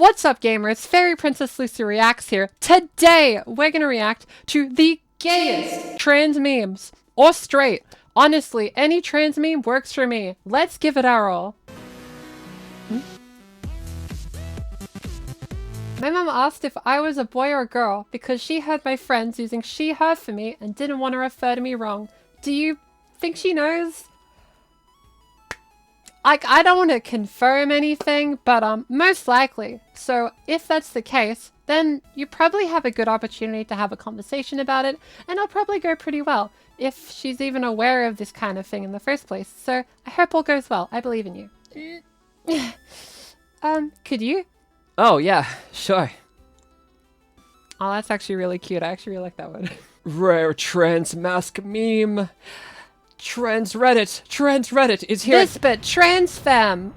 What's up, gamers? Fairy Princess Lucy Reacts here. Today, we're gonna react to the gayest trans memes. Or straight. Honestly, any trans meme works for me. Let's give it our all. My mom asked if I was a boy or a girl because she heard my friends using she, her for me and didn't want to refer to me wrong. Do you think she knows? Like, I don't want to confirm anything, but most likely. So if that's the case, then you probably have a good opportunity to have a conversation about it, and it'll probably go pretty well, if she's even aware of this kind of thing in the first place. So I hope all goes well. I believe in you. Could you? Oh, yeah, sure. Oh, that's actually really cute. I actually really like that one. Rare trans mask meme. Trans Reddit is here. This bit, trans femme.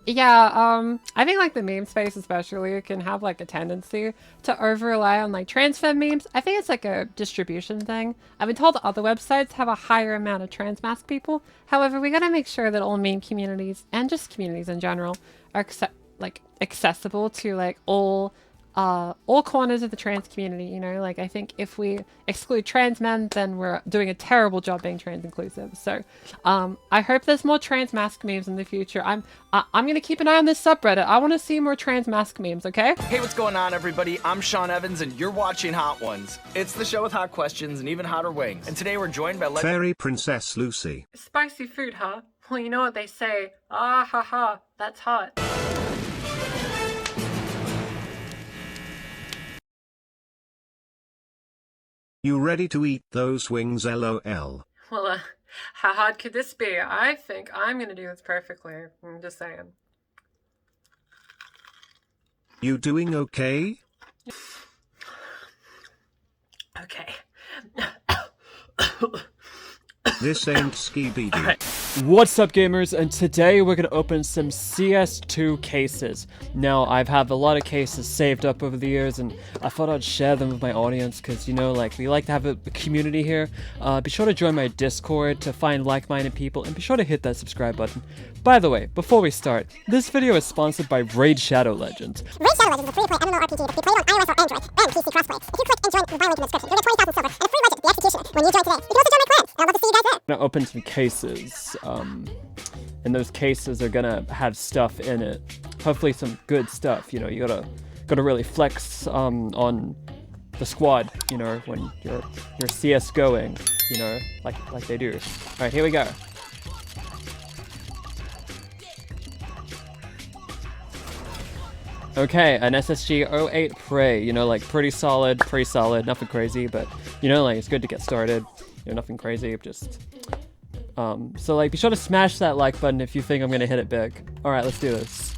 Yeah, I think like the meme space especially can have like a tendency to over rely on like trans femme memes. I think it's like a distribution thing. I've been told other websites have a higher amount of trans mask people. However, we gotta make sure that all meme communities and just communities in general are accessible to like all corners of the trans community, you know? Like, I think if we exclude trans men, then we're doing a terrible job being trans inclusive. So, I hope there's more trans mask memes in the future. I'm gonna keep an eye on this subreddit. I want to see more trans mask memes, okay? Hey, what's going on, everybody? I'm Sean Evans, and you're watching Hot Ones. It's the show with hot questions and even hotter wings. And today we're joined by Fairy Princess Lucy. Spicy food, huh? Well, you know what they say. Ah, ha, ha. That's hot. You ready to eat those wings, LOL? Well, how hard could this be? I think I'm gonna do this perfectly. I'm just saying. You doing okay? Okay. This ain't Skibidi. Alright. What's up, gamers? And today we're gonna open some CS2 cases. Now, I've had a lot of cases saved up over the years, and I thought I'd share them with my audience, because, you know, like, we like to have a community here. Be sure to join my Discord to find like-minded people, and be sure to hit that subscribe button. By the way, before we start, this video is sponsored by Raid Shadow Legends. Raid Shadow Legends is a free-to-play MMORPG that can be played on iOS or Android, and PC crossplay. If you click and join with my link in the description, you'll get 20,000 silver and a free legend, the Executioner, when you join today. You can also join my clan, and I'd love to see you guys there. I'm gonna open some cases, and those cases are gonna have stuff in it. Hopefully some good stuff, you know. You gotta really flex on the squad, you know, when you're CS going, you know, like they do. Alright, here we go. Okay, an SSG-08 Prey, you know, like pretty solid, nothing crazy, but, you know, like it's good to get started. You know, nothing crazy, just, so like, be sure to smash that like button if you think I'm gonna hit it big. Alright, let's do this.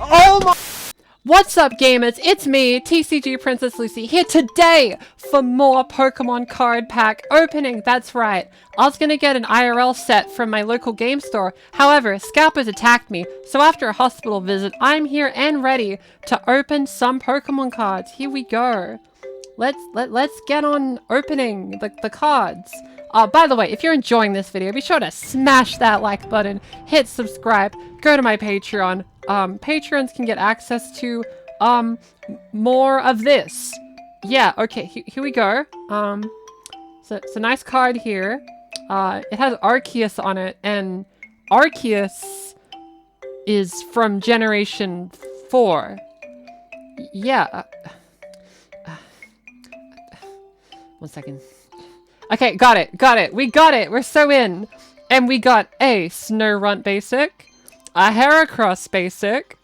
Oh my— What's up, gamers? It's me, TCG Princess Lucy, here today for more Pokemon card pack opening. That's right. I was gonna get an IRL set from my local game store. However, scalpers attacked me, so after a hospital visit, I'm here and ready to open some Pokemon cards. Here we go. Let's get on opening the cards. By the way, if you're enjoying this video, be sure to smash that like button, hit subscribe, go to my Patreon. Patrons can get access to, more of this. Yeah, okay, here we go. So it's a nice card here. It has Arceus on it, and Arceus is from Generation 4. Yeah. One second. Okay, got it. We got it. We're so in. And we got a Snorunt basic, a Heracross basic,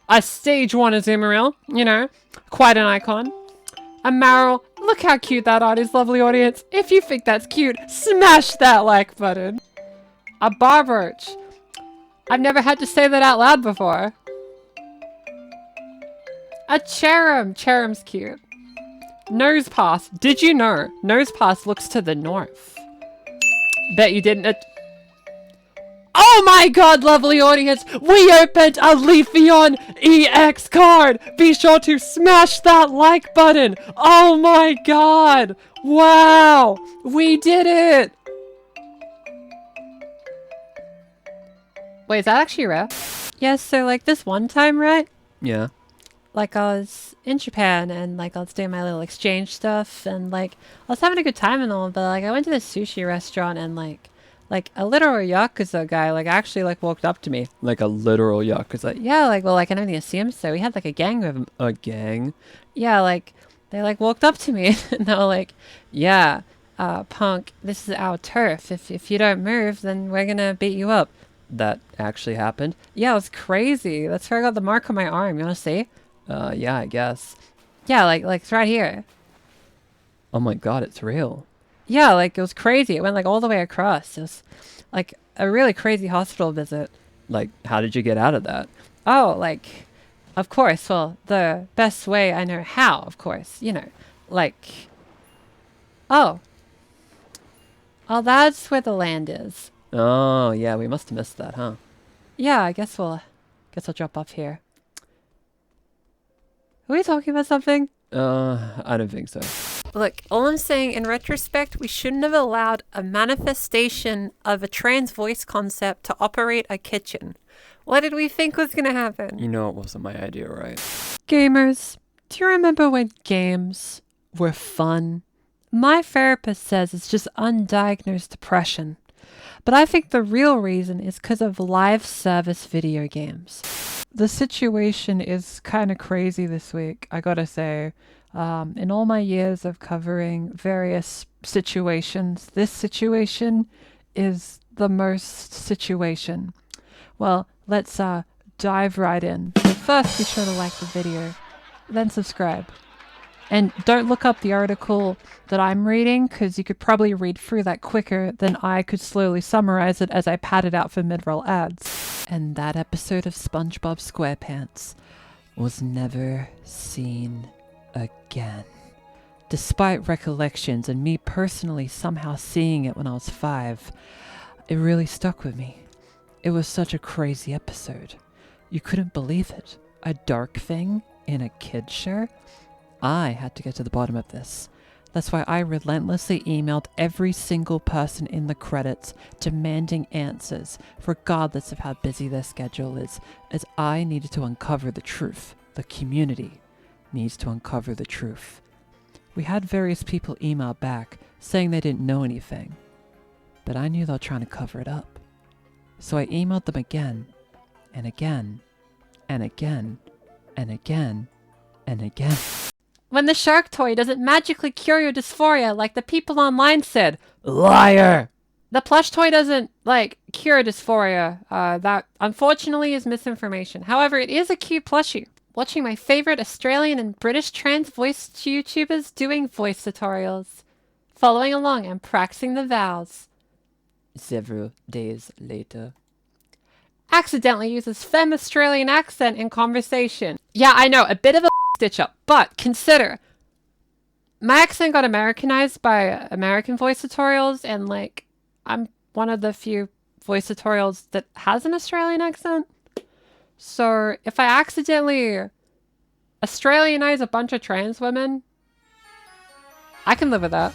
a Stage 1 Azumarill, you know, quite an icon, a Marill. Look how cute that art is, lovely audience. If you think that's cute, smash that like button. A Barboach. I've never had to say that out loud before. A Cherim. Cherim's cute. Nosepass. Did you know Nosepass looks to the north? Bet you didn't. Oh my god, lovely audience! We opened a Leafeon EX card! Be sure to smash that like button! Oh my god! Wow! We did it! Wait, is that actually rare? Yeah, so like this one time, right? Yeah. Like I was in Japan and like I was doing my little exchange stuff and like I was having a good time and all, but like I went to this sushi restaurant and like a literal Yakuza guy like actually like walked up to me. Like a literal Yakuza. Yeah, like well like I didn't even see him, so we had like a gang with him. A gang? Yeah, like they like walked up to me and they were like, yeah, punk, this is our turf. If you don't move, then we're gonna beat you up. That actually happened? Yeah, it was crazy. That's where I got the mark on my arm. You wanna see? Yeah, I guess. Yeah, like it's right here. Oh my god, it's real. Yeah, like it was crazy. It went like all the way across. It was like a really crazy hospital visit. Like, how did you get out of that? Oh, like, of course. Well, the best way I know how, of course. You know, like, oh, that's where the land is. Oh, yeah, we must have missed that, huh? Yeah, I guess I'll drop off here. Are we talking about something? I don't think so. Look, all I'm saying in retrospect, we shouldn't have allowed a manifestation of a trans voice concept to operate a kitchen. What did we think was going to happen? You know it wasn't my idea, right? Gamers, do you remember when games were fun? My therapist says it's just undiagnosed depression. But I think the real reason is because of live service video games. The situation is kind of crazy this week, I gotta say. In all my years of covering various situations, this situation is the most situation. Well, let's dive right in. But first, be sure to like the video, then subscribe. And don't look up the article that I'm reading, because you could probably read through that quicker than I could slowly summarize it as I pad it out for mid-roll ads. And that episode of SpongeBob SquarePants was never seen again. Despite recollections and me personally somehow seeing it when I was 5, it really stuck with me. It was such a crazy episode. You couldn't believe it. A dark thing in a kid's show? I had to get to the bottom of this. That's why I relentlessly emailed every single person in the credits demanding answers, regardless of how busy their schedule is, as I needed to uncover the truth. The community needs to uncover the truth. We had various people email back saying they didn't know anything, but I knew they were trying to cover it up. So I emailed them again, and again, and again, and again, and again. When the shark toy doesn't magically cure your dysphoria like the people online said. Liar! The plush toy doesn't, like, cure dysphoria. That, unfortunately, is misinformation. However, it is a cute plushie. Watching my favorite Australian and British trans voice YouTubers doing voice tutorials. Following along and practicing the vowels. Several days later. Accidentally uses femme Australian accent in conversation. Yeah, I know, a bit of a stitch up, but consider my accent got Americanized by American voice tutorials, and like I'm one of the few voice tutorials that has an Australian accent. So if I accidentally Australianize a bunch of trans women, I can live with that.